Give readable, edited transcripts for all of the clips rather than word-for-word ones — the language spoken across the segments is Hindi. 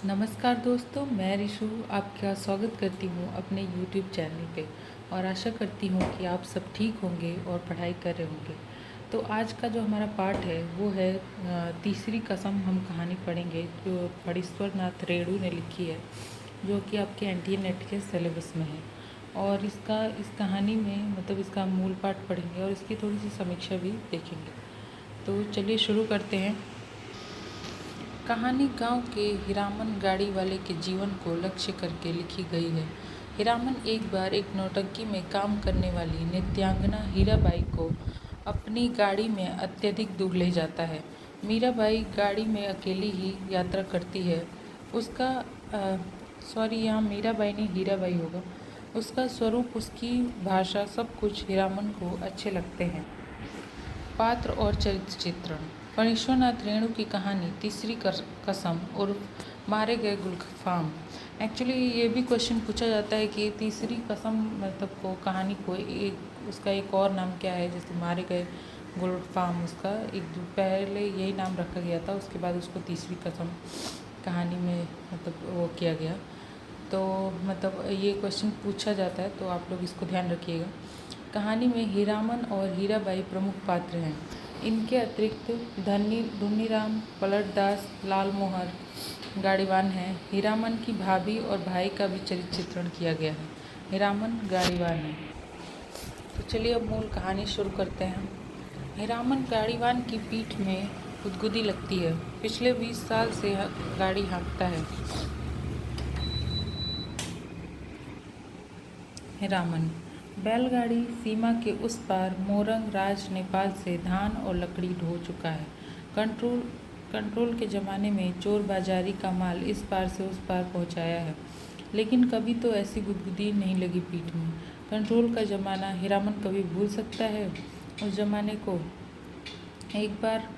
नमस्कार दोस्तों, मैं रिशु आपका स्वागत करती हूँ अपने YouTube चैनल पे और आशा करती हूँ कि आप सब ठीक होंगे और पढ़ाई कर रहे होंगे। तो आज का जो हमारा पाठ है वो है तीसरी कसम। हम कहानी पढ़ेंगे जो फणीश्वर नाथ रेणु ने लिखी है, जो कि आपके NTA-NET के सिलेबस में है। और इस कहानी में मतलब इसका मूल पाठ पढ़ेंगे और इसकी थोड़ी सी समीक्षा भी देखेंगे। तो चलिए शुरू करते हैं। कहानी गांव के हीरामन गाड़ी वाले के जीवन को लक्ष्य करके लिखी गई है। हीरामन एक बार एक नौटंकी में काम करने वाली नित्यांगना हीराबाई को अपनी गाड़ी में अत्यधिक दूर ले जाता है। मीराबाई गाड़ी में अकेली ही यात्रा करती है। यहाँ मीराबाई नहीं हीराबाई होगा। उसका स्वरूप, उसकी भाषा, सब कुछ हीरामन को अच्छे लगते हैं। पात्र और चरित्र चित्रण। फणीश्वर नाथ रेणु की कहानी तीसरी कसम उर्फ मारे गए गुलफाम। एक्चुअली ये भी क्वेश्चन पूछा जाता है कि तीसरी कसम मतलब को कहानी को उसका एक और नाम क्या है। जैसे मारे गए गुलफाम, उसका पहले यही नाम रखा गया था, उसके बाद उसको तीसरी कसम कहानी में मतलब वो किया गया। तो मतलब ये क्वेश्चन पूछा जाता है, तो आप लोग इसको ध्यान रखिएगा। कहानी में हीरामन और हीराबाई प्रमुख पात्र हैं। इनके अतिरिक्त धुनीराम, पलटदास, लालमोहर गाड़ीवान हैं। हीरामन की भाभी और भाई का भी चरित्र चित्रण किया गया है। हीरामन गाड़ीवान है। तो चलिए अब मूल कहानी शुरू करते हैं। हीरामन गाड़ीवान की पीठ में गुदगुदी लगती है। पिछले 20 साल से गाड़ी हाँकता है। हीरामन बैलगाड़ी सीमा के उस पार मोरंग राज नेपाल से धान और लकड़ी ढो चुका है। कंट्रोल के ज़माने में चोर बाजारी का माल इस पार से उस पार पहुंचाया है, लेकिन कभी तो ऐसी गुदगुदी नहीं लगी पीठ में। कंट्रोल का ज़माना हीरामन कभी भूल सकता है उस ज़माने को? एक बार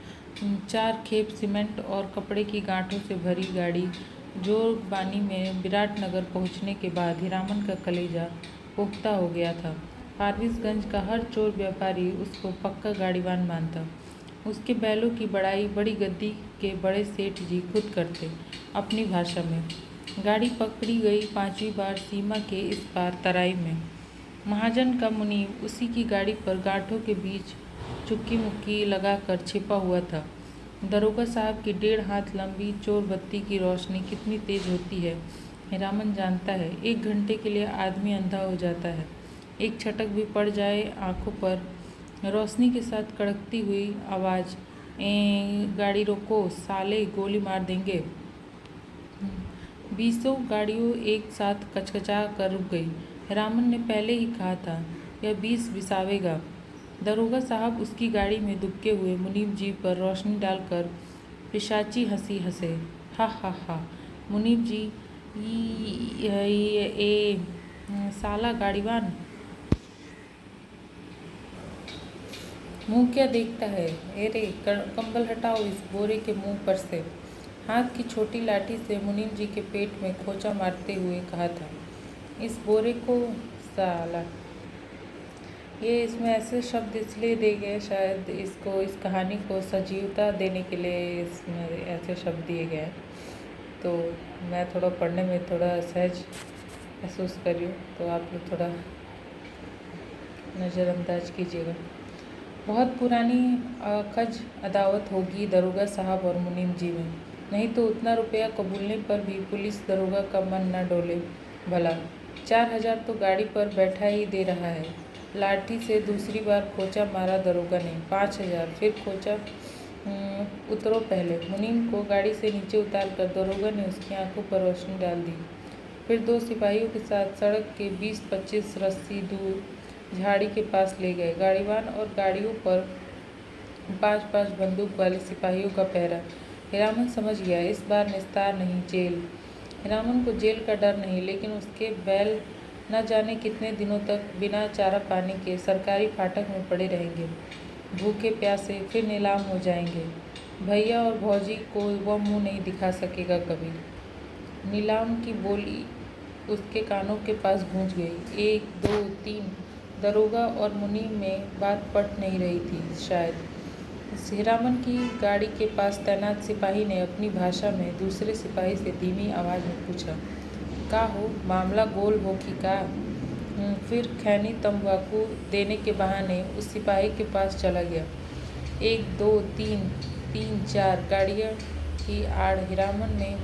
4 खेप सीमेंट और कपड़े की गांठों से भरी गाड़ी जोगबानी में विराटनगर पहुंचने के बाद हीरामन का कलेजा पुख्ता हो गया था। फारबिसगंज का हर चोर व्यापारी उसको पक्का गाड़ीवान मानता। उसके बैलों की बड़ाई बड़ी गद्दी के बड़े सेठ जी खुद करते अपनी भाषा में। गाड़ी पकड़ी गई 5वीं बार सीमा के इस पार तराई में। महाजन का मुनीब उसी की गाड़ी पर गांठों के बीच चुक्की मुक्की लगाकर छिपा हुआ था। दरोगा साहब की 1.5 हाथ लंबी चोर बत्ती की रोशनी कितनी तेज होती है हीरामन जानता है। 1 घंटे के लिए आदमी अंधा हो जाता है। एक छटक भी पड़ जाए आंखों पर। रोशनी के साथ कड़कती हुई आवाज़, गाड़ी रोको साले, गोली मार देंगे। 20 गाड़ियों एक साथ कचकचा कर रुक गई। हीरामन ने पहले ही कहा था यह 20 बिसावेगा। दरोगा साहब उसकी गाड़ी में दुबके हुए मुनीब जी पर रोशनी डालकर पिशाची हंसी हंसे। हा हा हा। मुनीब जी, ये साला गाड़ीवान, मुंह क्या देखता है? अरे कंबल हटाओ इस बोरे के मुंह पर से। हाथ की छोटी लाठी से मुनीम जी के पेट में खोचा मारते हुए कहा था, इस बोरे को साला। ये इसमें ऐसे शब्द इसलिए दिए गए, शायद इसको, इस कहानी को सजीवता देने के लिए इसमें ऐसे शब्द दिए गए हैं। तो मैं थोड़ा पढ़ने में थोड़ा सहज महसूस कर रही हूँ, तो आप लोग थोड़ा नज़रअंदाज कीजिएगा। बहुत पुरानी अखज अदावत होगी दरोगा साहब और मुनीम जी में, नहीं तो उतना रुपया कबूलने पर भी पुलिस दरोगा का मन न डोले भला। 4000 तो गाड़ी पर बैठा ही दे रहा है। लाठी से दूसरी बार खोचा मारा दरोगा ने। 5000 फिर खोचा। उतरो पहले। मुनीम को गाड़ी से नीचे उतारकर दरोगा ने उसकी आंखों पर रोशनी डाल दी। फिर 2 सिपाहियों के साथ सड़क के 20-25 रस्सी दूर झाड़ी के पास ले गए। गाड़ीवान और गाड़ियों पर 5-5 बंदूक वाले सिपाहियों का पहरा। हीरामन समझ गया, इस बार निस्तार नहीं, जेल। हीरामन को जेल का डर नहीं, लेकिन उसके बैल न जाने कितने दिनों तक बिना चारा पानी के सरकारी फाटक में पड़े रहेंगे, भूखे प्यासे, फिर नीलाम हो जाएंगे। भैया और भौजी को वह मुंह नहीं दिखा सकेगा कभी। नीलाम की बोली उसके कानों के पास गूंज गई। 1 2 3। दरोगा और मुनीम में बात पट नहीं रही थी शायद। हीरामन की गाड़ी के पास तैनात सिपाही ने अपनी भाषा में दूसरे सिपाही से धीमी आवाज़ में पूछा, का हो, मामला गोल हो कि का? फिर खैनी तंबाकू देने के बहाने उस सिपाही के पास चला गया। 1 2 3 3 4 गाड़ियाँ की आड़ हीरामन ने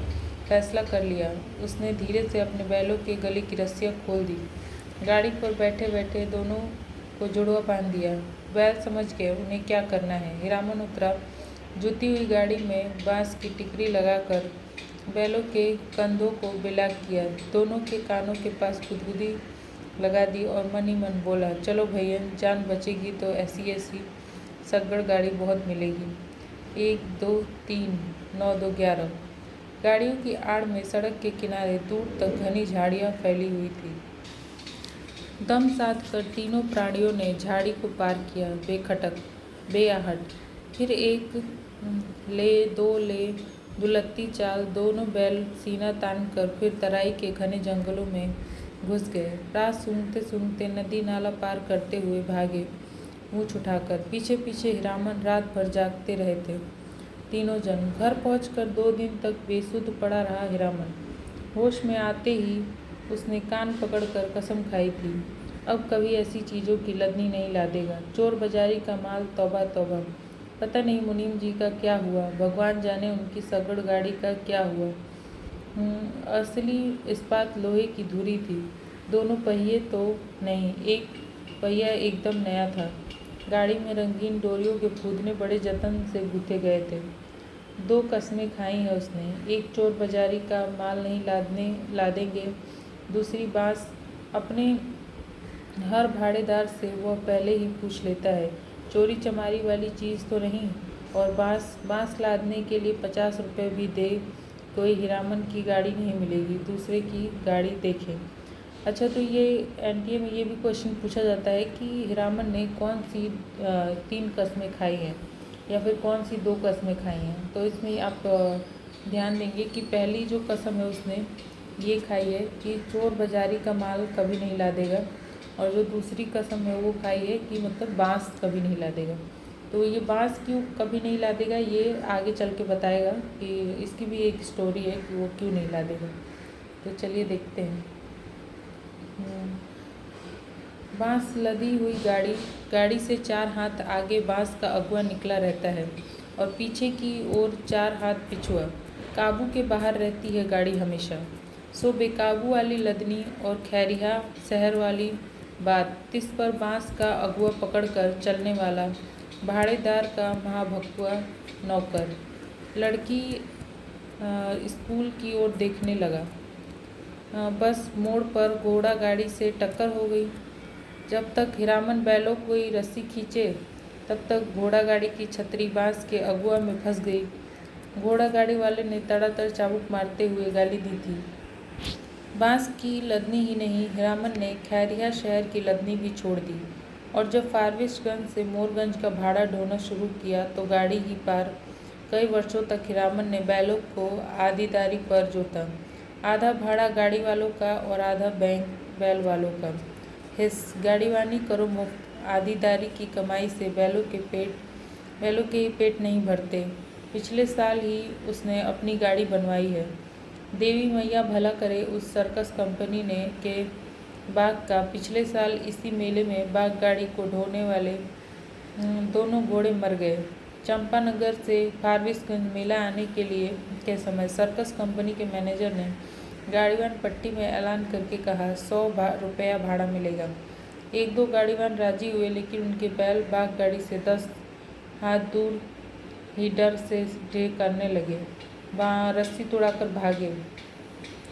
फैसला कर लिया। उसने धीरे से अपने बैलों के गले की रस्सियाँ खोल दी। गाड़ी पर बैठे बैठे दोनों को जुड़वा बांध दिया। बैल समझ गए उन्हें क्या करना है। हीरामन उतरा, जुती हुई गाड़ी में बांस की टिकरी लगाकर बैलों के कंधों को बेलाक किया, दोनों के कानों के पास गुदगुदी लगा दी और मन ही मन बोला, चलो भैया, जान बचेगी तो ऐसी ऐसी सगड़ गाड़ी बहुत मिलेगी। 1 2 3 9 2 11। गाड़ियों की आड़ में सड़क के किनारे दूर तक घनी झाड़ियाँ फैली हुई थी। दम साध कर तीनों प्राणियों ने झाड़ी को पार किया, बेखटक, बेआहट। फिर 1 ले 2 ले, दुलत्ती चाल, दोनों बैल सीना तान कर फिर तराई के घने जंगलों में घुस गए। रात सूंघते सूंघते नदी नाला पार करते हुए भागे, मूछ उठाकर। पीछे पीछे हीरामन रात भर जागते रहे थे। तीनों जन घर पहुंचकर 2 दिन तक बेसुध पड़ा रहा हीरामन। होश में आते ही उसने कान पकड़कर कसम खाई थी, अब कभी ऐसी चीज़ों की लदनी नहीं लादेगा। चोर बाजारी का माल, तौबा तौबा। पता नहीं मुनीम जी का क्या हुआ, भगवान जाने उनकी सगड़ गाड़ी का क्या हुआ। असली इस्पात लोहे की धुरी थी, दोनों पहिए तो नहीं, एक पहिया एकदम नया था। गाड़ी में रंगीन डोरियों के फूदने बड़े जतन से गूथे गए थे। 2 कस्में खाई हैं उसने, एक चोर बाजारी का माल नहीं लादेंगे, दूसरी बाँस। अपने हर भाड़ेदार से वह पहले ही पूछ लेता है, चोरी चमारी वाली चीज़ तो नहीं, और बाँस लादने के लिए 50 रुपये भी दे कोई हीरामन की गाड़ी नहीं मिलेगी, दूसरे की गाड़ी देखें। अच्छा, तो ये एनटीए में ये भी क्वेश्चन पूछा जाता है कि हीरामन ने कौन सी 3 कस्में खाई हैं या फिर कौन सी 2 कस्में खाई हैं। तो इसमें आप ध्यान देंगे कि पहली जो कसम है उसने ये खाई है कि चोर बाजारी का माल कभी नहीं लादेगा, और जो दूसरी कसम है वो खाई है कि मतलब बाँस कभी नहीं लादेगा। तो ये बाँस क्यों कभी नहीं लादेगा ये आगे चल के बताएगा कि इसकी भी एक स्टोरी है कि वो क्यों नहीं लादेगा। तो चलिए देखते हैं। बाँस लदी हुई गाड़ी से 4 हाथ आगे बाँस का अगुआ निकला रहता है और पीछे की ओर 4 हाथ पिछुआ। काबू के बाहर रहती है गाड़ी हमेशा। सो बेकाबू वाली लदनी और खैरिहा शहर वाली बात, तिस पर बाँस का अगुआ पकड़कर चलने वाला भाड़ेदार का महाभकुआ नौकर। लड़की स्कूल की ओर देखने लगा। बस मोड़ पर घोड़ा गाड़ी से टक्कर हो गई। जब तक हीरामन बैलों कोई रस्सी खींचे तब तक घोड़ा गाड़ी की छतरी बाँस के अगुआ में फंस गई। घोड़ा गाड़ी वाले ने तड़ातड़ चाबुक मारते हुए गाली दी थी। बाँस की लदनी ही नहीं, हीरामन ने खैरिया शहर की लदनी भी छोड़ दी, और जब फारबिसगंज से मोरगंज का भाड़ा ढोना शुरू किया तो गाड़ी ही पार। कई वर्षों तक हीरामन ने बैलों को आधीदारी पर जोता, आधा भाड़ा गाड़ी वालों का और आधा बैंक बैल वालों का। हिस गाड़ीवानी करो मुफ्त, आधीदारी की कमाई से बैलों के ही पेट नहीं भरते। पिछले साल ही उसने अपनी गाड़ी बनवाई है। देवी मैया भला करे, उस सर्कस कंपनी ने के बाघ का पिछले साल इसी मेले में बाघ गाड़ी को ढोने वाले दोनों घोड़े मर गए। चंपानगर से फारबिसगंज मेला आने के समय सर्कस कंपनी के मैनेजर ने गाड़ीवान पट्टी में ऐलान करके कहा, 100 रुपया भाड़ा मिलेगा। 1-2 गाड़ीवान राजी हुए, लेकिन उनके बैल बाघ गाड़ी से 10 हाथ दूर ही डर से ढे करने लगे, रस्सी तोड़ाकर भागे।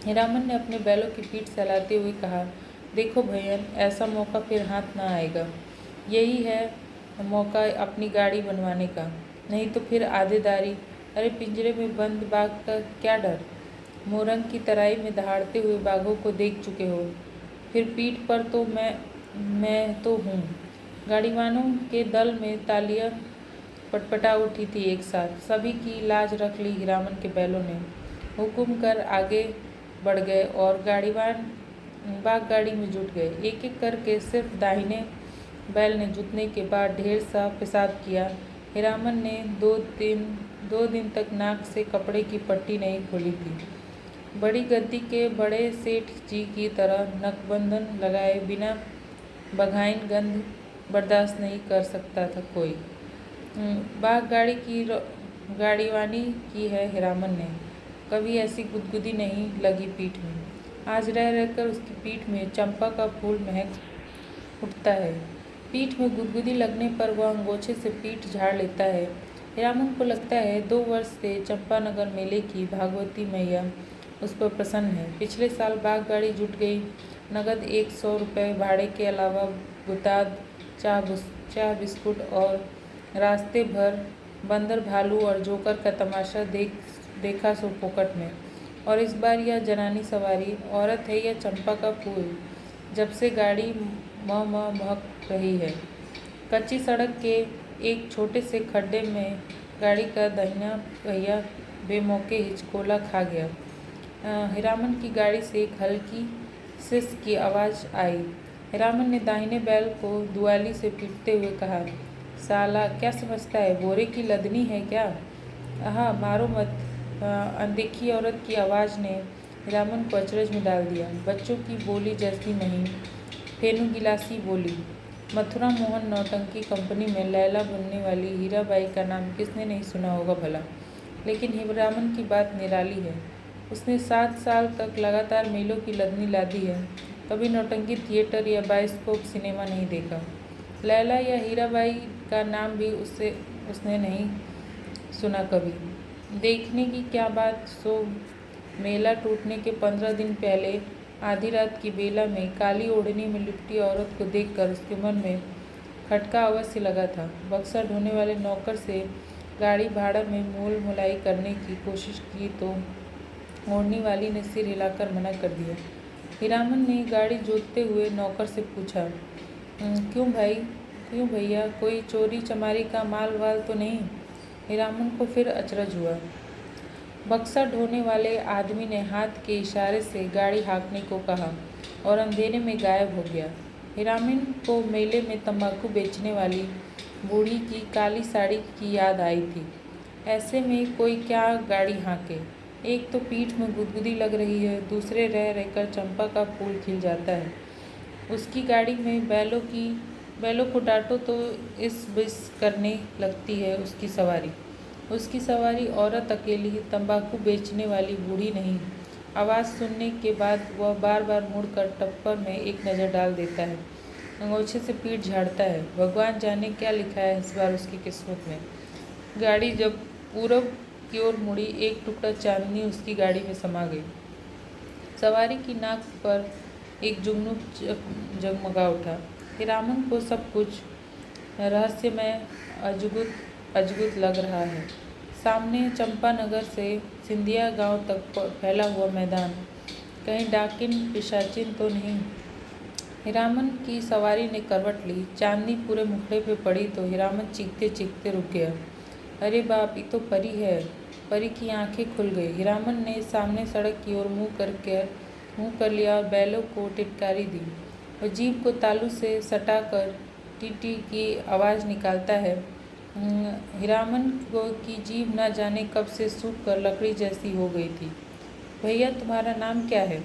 हीरामन ने अपने बैलों की पीठ सहलाते हुए कहा, देखो भैया, ऐसा मौका फिर हाथ ना आएगा। यही है मौका अपनी गाड़ी बनवाने का, नहीं तो फिर आधेदारी। अरे पिंजरे में बंद बाघ का क्या डर, मोरंग की तराई में दहाड़ते हुए बाघों को देख चुके हो। फिर पीठ पर तो मैं तो हूँ। गाड़ीवानों के दल में तालियां पटपटा उठी थी एक साथ। सभी की लाज रख ली हीरामन के बैलों ने। हुकुम कर आगे बढ़ गए और गाड़ीवान बाघ गाड़ी में जुट गए। एक एक करके सिर्फ दाहिने बैल ने जुटने के बाद ढेर सा पेशाब किया। हीरामन ने 2 दिन तक नाक से कपड़े की पट्टी नहीं खोली थी। बड़ी गद्दी के बड़े सेठ जी की तरह नकबंधन लगाए बिना बघाइन गंध बर्दाश्त नहीं कर सकता था कोई। बाग गाड़ीवानी की है हीरामन ने, कभी ऐसी गुदगुदी नहीं लगी पीठ में। आज रह रहकर उसकी पीठ में चंपा का फूल महक उठता है। पीठ में गुदगुदी लगने पर वह अंगोछे से पीठ झाड़ लेता है। हीरामन को लगता है 2 वर्ष से चंपानगर मेले की भागवती मैया उस पर प्रसन्न है। पिछले साल बाग गाड़ी जुट गई। नगद 100 रुपये भाड़े के अलावा बुताद, चाह बिस्कुट और रास्ते भर बंदर भालू और जोकर का तमाशा देखा सो फोकट में। और इस बार यह जनानी सवारी औरत है या चंपा का फूल, जब से गाड़ी महक रही है। कच्ची सड़क के एक छोटे से खड्डे में गाड़ी का दाहिना पहिया बेमौके हिचकोला खा गया। हीरामन की गाड़ी से एक हल्की सिस की आवाज़ आई। हीरामन ने दाहिने बैल को दुआली से पीटते हुए कहा, साला क्या समझता है, बोरे की लदनी है क्या? आहा, मारो मत। अनदेखी औरत की आवाज़ ने हीरामन को अचरज में डाल दिया। बच्चों की बोली जैसी नहीं, फेनू गिलासी बोली। मथुरा मोहन नौटंकी कंपनी में लैला बनने वाली हीराबाई का नाम किसने नहीं सुना होगा भला। लेकिन हीरामन की बात निराली है। उसने 7 साल तक लगातार मेलों की लदनी लादी है, कभी नौटंकी थिएटर या बायोस्कोप सिनेमा नहीं देखा। लैला या हीराबाई का नाम भी उसने नहीं सुना कभी। देखने की क्या बात, सो मेला टूटने के 15 दिन पहले आधी रात की बेला में काली ओढ़नी में लिपटी औरत को देखकर उसके मन में खटका अवश्य लगा था। बक्सा ढोने वाले नौकर से गाड़ी भाड़ा में मोल मोलाई करने की कोशिश की तो ओढ़नी वाली ने सिर हिलाकर मना कर दिया। हीरामन ने गाड़ी जोतते हुए नौकर से पूछा, क्यों भैया, कोई चोरी चमारी का माल वाल तो नहीं? हीरामन को फिर अचरज हुआ। बक्सा ढोने वाले आदमी ने हाथ के इशारे से गाड़ी हाँकने को कहा और अंधेरे में गायब हो गया। हीरामन को मेले में तंबाकू बेचने वाली बूढ़ी की काली साड़ी की याद आई थी। ऐसे में कोई क्या गाड़ी हाँके? एक तो पीठ में गुदगुदी लग रही है, दूसरे रह रहकर चंपा का फूल खिल जाता है। उसकी गाड़ी में बैलों को डांटो तो इस बिस करने लगती है उसकी सवारी औरत अकेली, तंबाकू बेचने वाली बूढ़ी नहीं। आवाज़ सुनने के बाद वह बार बार मुड़कर टप्पर में एक नज़र डाल देता है, अंगोछे से पीठ झाड़ता है। भगवान जाने क्या लिखा है इस बार उसकी किस्मत में। गाड़ी जब पूरब की ओर मुड़ी, एक टुकड़ा चांदनी उसकी गाड़ी में समा गई। सवारी की नाक पर एक जुगनू जगमगा उठा। हीरामन को सब कुछ रहस्यमय अजगुत लग रहा है। सामने चंपानगर से सिंधिया गांव तक फैला हुआ मैदान, कहीं डाकिन पिशाचिन तो नहीं। हीरामन की सवारी ने करवट ली। चांदनी पूरे मुखड़े पे पड़ी तो हीरामन चीखते चीखते रुक गया। अरे बाप, ये तो परी है। परी की आंखें खुल गई। हीरामन ने सामने सड़क की ओर मुँह कर लिया और बैलों को टिटकारी दी। वह जीभ को तालू से सटाकर टी की आवाज़ निकालता है। हीरामन की जीभ न जाने कब से सूख कर लकड़ी जैसी हो गई थी। भैया, तुम्हारा नाम क्या है?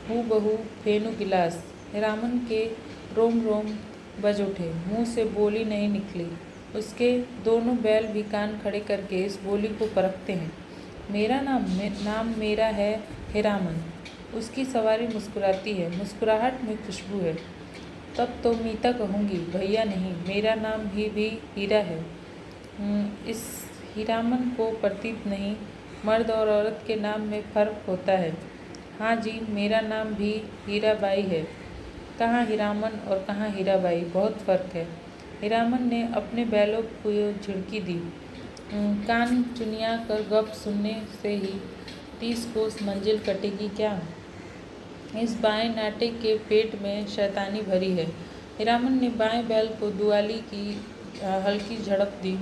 हूबहू फेनू गिलास। हीरामन के रोम बज उठे, मुंह से बोली नहीं निकली। उसके दोनों बैल भी कान खड़े करके इस बोली को परखते हैं। मेरा नाम मेरा है हीरामन। उसकी सवारी मुस्कुराती है, मुस्कुराहट में खुशबू है। तब तो मीता कहूँगी, भैया नहीं, मेरा नाम भी हीरा है। इस हीरामन को प्रतीत नहीं, मर्द और औरत के नाम में फ़र्क होता है। हाँ जी, मेरा नाम भी हीराबाई है। कहाँ हीरामन और कहाँ हीराबाई, बहुत फ़र्क है। हीरामन ने अपने बैलों को झिड़की दी। कान चुनिया कर गप सुनने से ही 30 कोस मंजिल कटेगी क्या? इस बाएं नाटे के पेट में शैतानी भरी है। हीरामन ने बाएं बैल को दुआली की हल्की झड़प दी।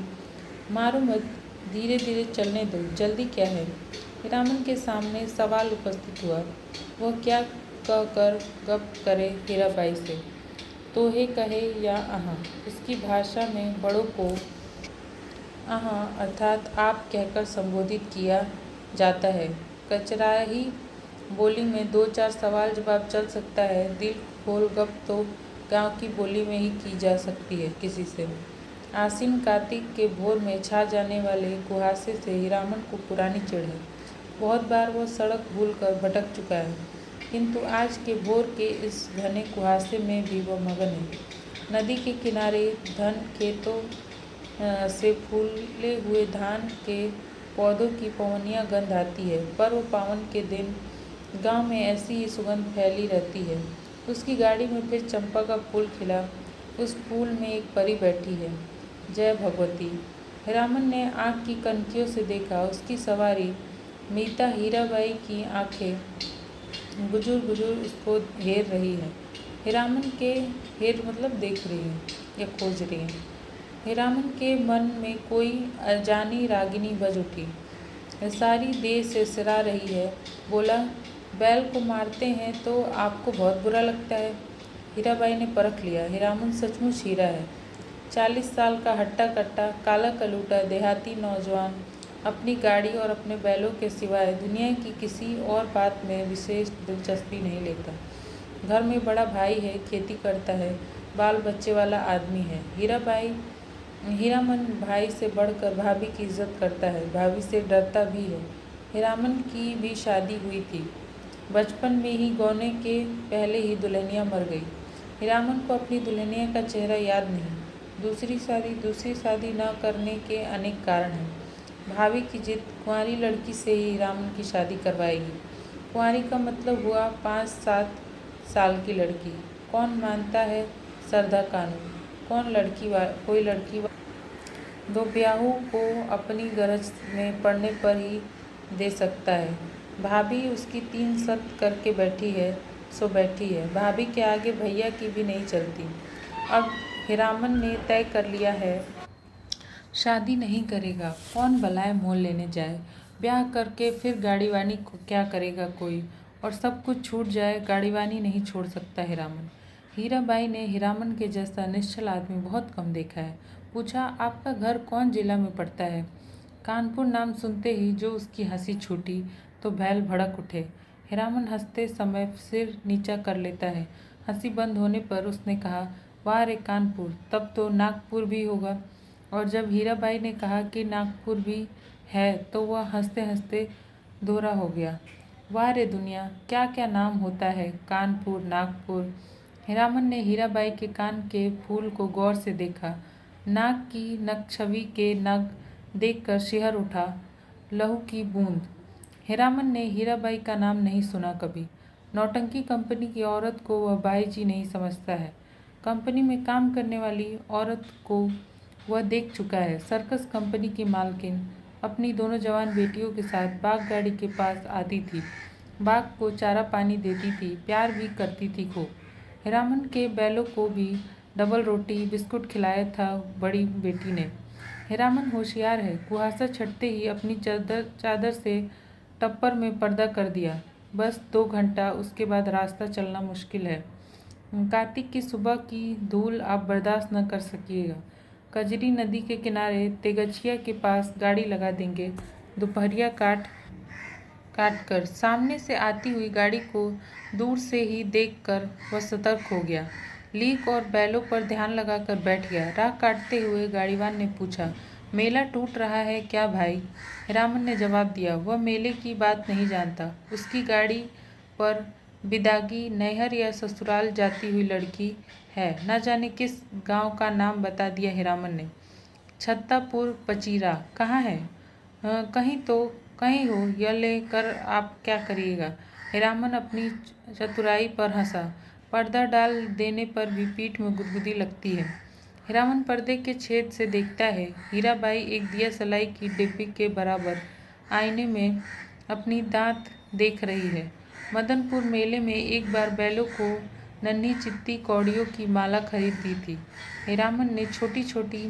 मारो मत, धीरे धीरे चलने दो, जल्दी क्या है? हीरामन के सामने सवाल उपस्थित हुआ। वह क्या कहकर गप करे हीराबाई से? तोहे कहे या आहाँ? उसकी भाषा में बड़ों को अहाँ अर्थात आप कहकर संबोधित किया जाता है। कचराही बोली में 2-4 सवाल जवाब चल सकता है। दिल खोल गप तो गांव की बोली में ही की जा सकती है किसी से। आसीन कार्तिक के भोर में छा जाने वाले कुहासे से हीरामन को पुरानी चिढ़ है। बहुत बार वह सड़क भूलकर भटक चुका है, किंतु आज के भोर के इस घने कुहासे में भी वह मगन है। नदी के किनारे धन खेतों से फूले हुए धान के पौधों की पवनिया गंध आती है। पर्व पावन के दिन गांव में ऐसी ही सुगंध फैली रहती है। उसकी गाड़ी में फिर चंपा का फूल खिला। उस फूल में एक परी बैठी है। जय भगवती। हीरामन ने आँख की कनखियों से देखा। उसकी सवारी मीता हीराबाई की आंखें गुजुर गुजुर उसको घेर रही है। हीरामन के हेर मतलब देख रही है या खोज रही है। हीरामन के मन में कोई अजानी रागिनी बज उठी। सारी देह से सिरा रही है। बोला, बैल को मारते हैं तो आपको बहुत बुरा लगता है। हीराबाई ने परख लिया, हीरामन सचमुच हीरा है। 40 साल का हट्टा कट्टा काला कलूटा देहाती नौजवान अपनी गाड़ी और अपने बैलों के सिवाय दुनिया की किसी और बात में विशेष दिलचस्पी नहीं लेता। घर में बड़ा भाई है, खेती करता है, बाल बच्चे वाला आदमी है। हीरामन भाई से बढ़कर भाभी की इज्जत करता है, भाभी से डरता भी है। हीरामन की भी शादी हुई थी। बचपन में ही गौने के पहले ही दुल्हनिया मर गई। हीरामन को अपनी दुल्हनिया का चेहरा याद नहीं। दूसरी शादी न करने के अनेक कारण हैं। भाभी की जिद, कुंवारी लड़की से ही हीरामन की शादी करवाएगी। कुंवारी का मतलब हुआ 5-7 साल की लड़की। कौन मानता है सरधा कानून? कोई लड़की दो ब्याहू को अपनी गरज में पड़ने पर ही दे सकता है। भाभी उसकी 3 शर्त करके बैठी है सो बैठी है। भाभी के आगे भैया की भी नहीं चलती। अब हीरामन ने तय कर लिया है, शादी नहीं करेगा। कौन भलाए मोल लेने जाए? ब्याह करके फिर गाड़ीवानी को क्या करेगा कोई? और सब कुछ छूट जाए, गाड़ीवानी नहीं छोड़ सकता हीरामन। हीराबाई ने हीरामन के जैसा निश्चल आदमी बहुत कम देखा है। पूछा, आपका घर कौन जिला में पड़ता है? कानपुर नाम सुनते ही जो उसकी हंसी छूटी तो बैल भड़क उठे। हीरामन हंसते समय सिर नीचा कर लेता है। हंसी बंद होने पर उसने कहा, वाह रे कानपुर, तब तो नागपुर भी होगा। और जब हीराबाई ने कहा कि नागपुर भी है तो वह हंसते हंसते दोहरा हो गया। वाह रे दुनिया, क्या क्या नाम होता है, कानपुर, नागपुर। हीरामन ने हीराबाई के कान के फूल को गौर से देखा। नाक की नकछवी के नग देखकर शिहर उठा। लहू की बूंद। हीरामन ने हीराबाई का नाम नहीं सुना कभी। नौटंकी कंपनी की औरत को वह बाई जी नहीं समझता है। कंपनी में काम करने वाली औरत को वह देख चुका है। सर्कस कंपनी की मालकिन अपनी दोनों जवान बेटियों के साथ बाग गाड़ी के पास आती थी। बाग को चारा पानी देती थी, प्यार भी करती थी खूब। हीरामन के बैलों को भी डबल रोटी बिस्कुट खिलाया था बड़ी बेटी ने। हीरामन होशियार है। कुहासा छटते ही अपनी चादर से टप्पर में पर्दा कर दिया। बस 2 घंटा, उसके बाद रास्ता चलना मुश्किल है। कार्तिक की सुबह की धूल आप बर्दाश्त न कर सकिएगा। कजरी नदी के किनारे तेगछिया के पास गाड़ी लगा देंगे। दोपहरिया काट कर सामने से आती हुई गाड़ी को दूर से ही देखकर वह सतर्क हो गया। लीक और बैलों पर ध्यान लगाकर बैठ गया। राह काटते हुए गाड़ीवान ने पूछा, मेला टूट रहा है क्या भाई? हीरामन ने जवाब दिया, वह मेले की बात नहीं जानता। उसकी गाड़ी पर बिदागी नैहर या ससुराल जाती हुई लड़की है। न जाने किस गांव का नाम बता दिया हीरामन ने। छत्तापुर पचीरा कहाँ है? कहीं हो, यह लेकर आप क्या करिएगा? हीरामन अपनी चतुराई पर हंसा। पर्दा डाल देने पर भी पीठ में गुदगुदी लगती है। हीरामन पर्दे के छेद से देखता है, हीराबाई एक दिया सलाई की डिब्बी के बराबर आईने में अपनी दांत देख रही है। मदनपुर मेले में एक बार बैलों को नन्ही चित्ती कौड़ियों की माला खरीद दी थी। हीरामन ने छोटी छोटी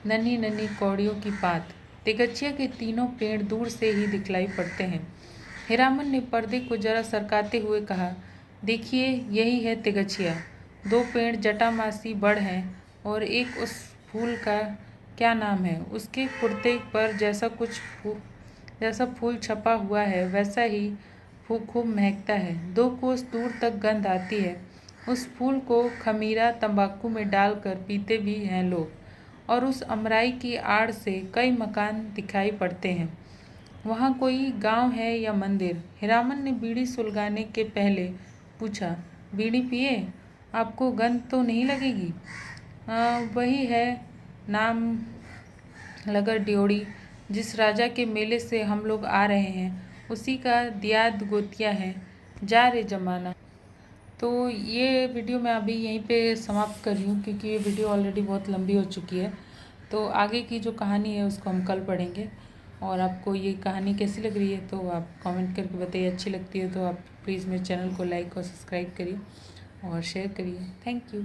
नन्ही नन्ही कौड़ियों की पात। तेगछिया के तीनों पेड़ दूर से ही दिखलाई पड़ते हैं। हीरामन ने पर्दे को जरा सरकाते हुए कहा, देखिए यही है तेगछिया। 2 पेड़ जटामासी बड़ हैं और एक उस फूल का क्या नाम है? उसके कुर्ते पर जैसा फूल छपा हुआ है वैसा ही खूब महकता है। 2 कोस दूर तक गंध आती है। उस फूल को खमीरा तंबाकू में डालकर पीते भी हैं लोग। और उस अमराई की आड़ से कई मकान दिखाई पड़ते हैं। वहाँ कोई गांव है या मंदिर? हीरामन ने बीड़ी सुलगाने के पहले पूछा। बीड़ी पिए? आपको गंध तो नहीं लगेगी? वही है, नाम लगर ड्योढ़ी। जिस राजा के मेले से हम लोग आ रहे हैं उसी का दियाद गोतिया है। जा रे जमाना। तो ये वीडियो मैं अभी यहीं पे समाप्त कर रही हूँ क्योंकि ये वीडियो ऑलरेडी बहुत लंबी हो चुकी है। तो आगे की जो कहानी है उसको हम कल पढ़ेंगे। और आपको ये कहानी कैसी लग रही है तो आप कमेंट करके बताइए। अच्छी लगती है तो आप प्लीज़ मेरे चैनल को लाइक और सब्सक्राइब करिए और शेयर करिए। Thank you.